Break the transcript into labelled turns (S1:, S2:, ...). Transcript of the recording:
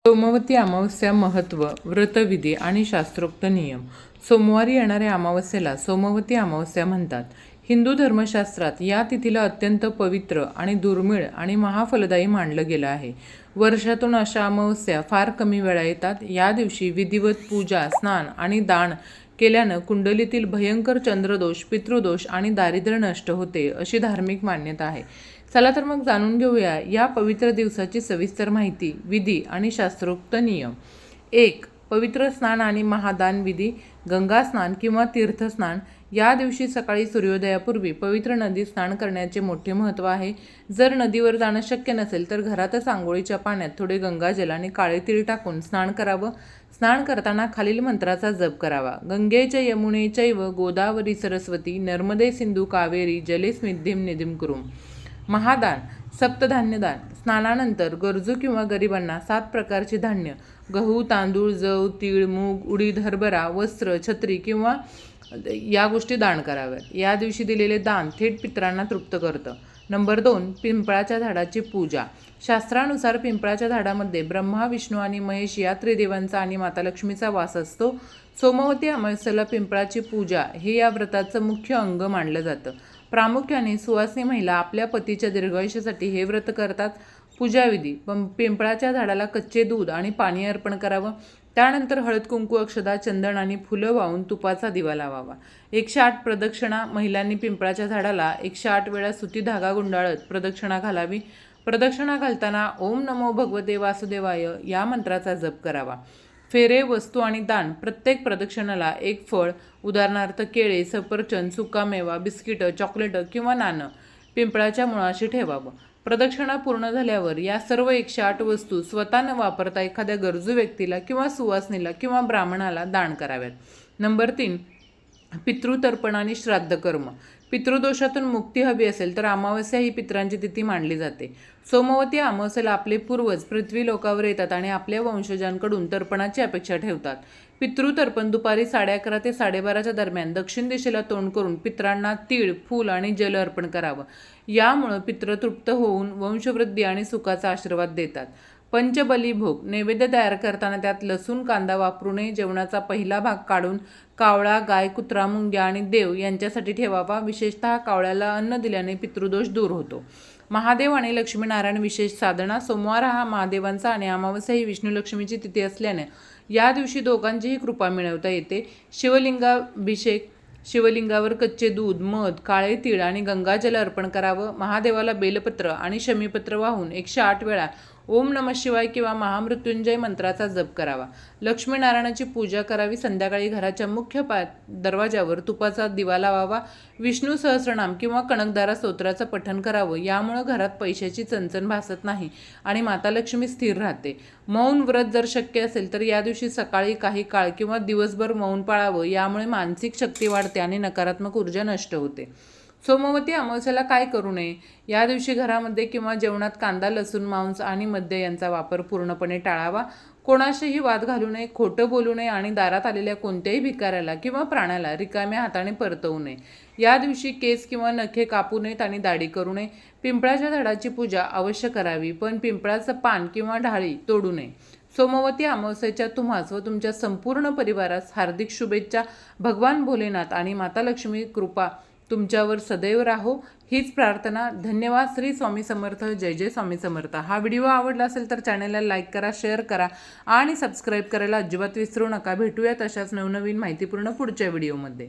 S1: सोमवती अमावस्या महत्त्व, व्रतविधी आणि शास्त्रोक्त नियम. सोमवारी येणाऱ्या अमावस्येला सोमवती अमावस्या म्हणतात. हिंदू धर्मशास्त्रात या तिथीला अत्यंत पवित्र आणि दुर्मिळ आणि महाफलदायी मानलं गेलं आहे. वर्षातून अशा अमावस्या फार कमी वेळा येतात. या दिवशी विधिवत पूजा, स्नान आणि दान केल्यानं कुंडलीतील भयंकर चंद्रदोष, पितृदोष आणि दारिद्र्य नष्ट होते, अशी धार्मिक मान्यता आहे. चला तर मग जाणून घेऊया या पवित्र दिवसाची सविस्तर माहिती, विधी आणि शास्त्रोक्त नियम. 1. पवित्र स्नान आणि महादान विधी. गंगा स्नान किंवा तीर्थस्नान. या दिवशी सकाळी सूर्योदयापूर्वी पवित्र नदीत स्नान करण्याचे मोठे महत्त्व आहे. जर नदीवर जाणं शक्य नसेल तर घरातच आंघोळीच्या पाण्यात थोडे गंगाजल आणि काळे तीळ टाकून स्नान करावं. स्नान करताना खालील मंत्राचा जप करावा. गंगे च यमुने चैव गोदावरी सरस्वती नर्मदे सिंधू कावेरी जलेस्मिद्धिं निधिं कुरुम. महादान, सप्तधान्य दान. स्नानानंतर गरजू किंवा गरिबांना 7 प्रकारचे धान्य, गहू, तांदूळ, जव, तीळ, मूग, उडीद, हरभरा, वस्त्र, छत्री किंवा या गोष्टी दान कराव्यात. या दिवशी दिलेले दान थेट पितरांना तृप्त करतं. नंबर 2. पिंपळाच्या झाडाची पूजा. शास्त्रानुसार पिंपळाच्या झाडामध्ये ब्रह्मा, विष्णू आणि महेश या त्रिदेवांचा आणि माता लक्ष्मीचा वास असतो. सोमवती अमावस्येला पिंपळाची पूजा हे या व्रताचं मुख्य अंग मानलं जातं. प्रामुख्याने सुवासिनी महिला आपल्या पतीच्या दीर्घायुष्यासाठी हे व्रत करतात. पूजाविधी. पिंपळाच्या झाडाला कच्चे दूध आणि पाणी अर्पण करावं. त्यानंतर हळद, कुंकू, अक्षता, चंदन आणि फुलं वाहून तुपाचा दिवा लावावा. 108 प्रदक्षिणा. महिलांनी पिंपळाच्या झाडाला 108 वेळा सुती धागा गुंडाळत प्रदक्षिणा घालावी. प्रदक्षिणा घालताना ओम नमो भगवते वासुदेवाय या मंत्राचा जप करावा. फेरे, वस्तू आणि दान. प्रत्येक प्रदक्षिणाला एक फळ, उदाहरणार्थ केळे, सफरचंद, सुकामेवा, बिस्किटं, चॉकलेटं किंवा नाणं पिंपळाच्या मुळाशी ठेवावं. प्रदक्षिणा पूर्ण झाल्यावर या सर्व 108 वस्तू स्वतः न वापरता एखाद्या गरजू व्यक्तीला किंवा सुवासिनीला किंवा ब्राह्मणाला दान कराव्यात. नंबर 3. पितृतर्पण आणि श्राद्ध कर्म. पितृदोषातून मुक्ती हवी असेल तर अमावस्या ही पितरांची तिथी मानली जाते. सोमवती अमावस्येला आपले पूर्वज पृथ्वी लोकावर येतात आणि आपल्या वंशजांकडून तर्पणाची अपेक्षा ठेवतात. पितृतर्पण दुपारी 11:30 ते 12:30च्या दरम्यान दक्षिण दिशेला तोंड करून पितरांना तीळ, फूल आणि जल अर्पण करावं. यामुळं पितृ तृप्त होऊन वंशवृद्धी आणि सुखाचा आशीर्वाद देतात. पंचबली भोग. नैवेद्य तयार करताना त्यात लसूण, कांदा वापरू नये. जेवणाचा पहिला भाग काढून कावळा, गाय, कुत्रा, मुंग्या आणि देव यांच्यासाठी ठेवावा. विशेषतः कावळ्याला अन्न दिल्याने पितृदोष दूर होतो. महादेव आणि लक्ष्मीनारायण विशेष साधना. सोमवार हा महादेवांचा आणि अमावस्या ही विष्णू लक्ष्मीची तिथी असल्याने या दिवशी दोघांचीही कृपा मिळवता येते. शिवलिंगाभिषेक. शिवलिंगावर कच्चे दूध, मध, काळे तीळ आणि गंगाजल अर्पण करावं. महादेवाला बेलपत्र आणि शमीपत्र वाहून 108 वेळा ओम नमः शिवाय किंवा महामृत्युंजय मंत्राचा जप करावा. लक्ष्मीनारायणाची पूजा करावी. संध्याकाळी घराच्या मुख्य दरवाजावर तुपाचा दिवा लावावा. विष्णू सहस्रनाम किंवा कणकधारा स्तोत्राचं पठण करावं. यामुळं घरात पैशाची चणचण भासत नाही आणि माता लक्ष्मी स्थिर राहते. मौन व्रत जर शक्य असेल तर या दिवशी सकाळी काही काळ किंवा दिवसभर मौन पाळावं. यामुळे मानसिक शक्ती वाढते आणि नकारात्मक ऊर्जा नष्ट होते. सोमवती अमावस्येला काय करू नये? या दिवशी घरामध्ये किंवा जेवणात कांदा, लसूण, मांस आणि मद्य यांचा वापर पूर्णपणे टाळावा. कोणाशीही वाद घालू नये, खोटं बोलू नये आणि दारात आलेल्या कोणत्याही भिकाऱ्याला किंवा प्राण्याला रिकाम्या हाताने परतवू नये. या दिवशी केस किंवा नखे कापू नयेत आणि दाढी करू नये. पिंपळाच्या झाडाची पूजा अवश्य करावी, पण पिंपळाचं पान किंवा ढाळी तोडू नये. सोमवती अमावस्येच्या तुम्हास व तुमच्या संपूर्ण परिवारास हार्दिक शुभेच्छा. भगवान भोलेनाथ आणि माता लक्ष्मी कृपा तुमच्यावर सदैव राहो, हीच प्रार्थना. धन्यवाद. श्री स्वामी समर्थ. जय जय स्वामी समर्थ. हा व्हिडिओ आवडला असेल तर चॅनलला लाईक करा, शेअर करा आणि सबस्क्राईब करायला अजिबात विसरू नका. भेटूयात अशाच नवनवीन माहितीपूर्ण पुढच्या व्हिडिओमध्ये.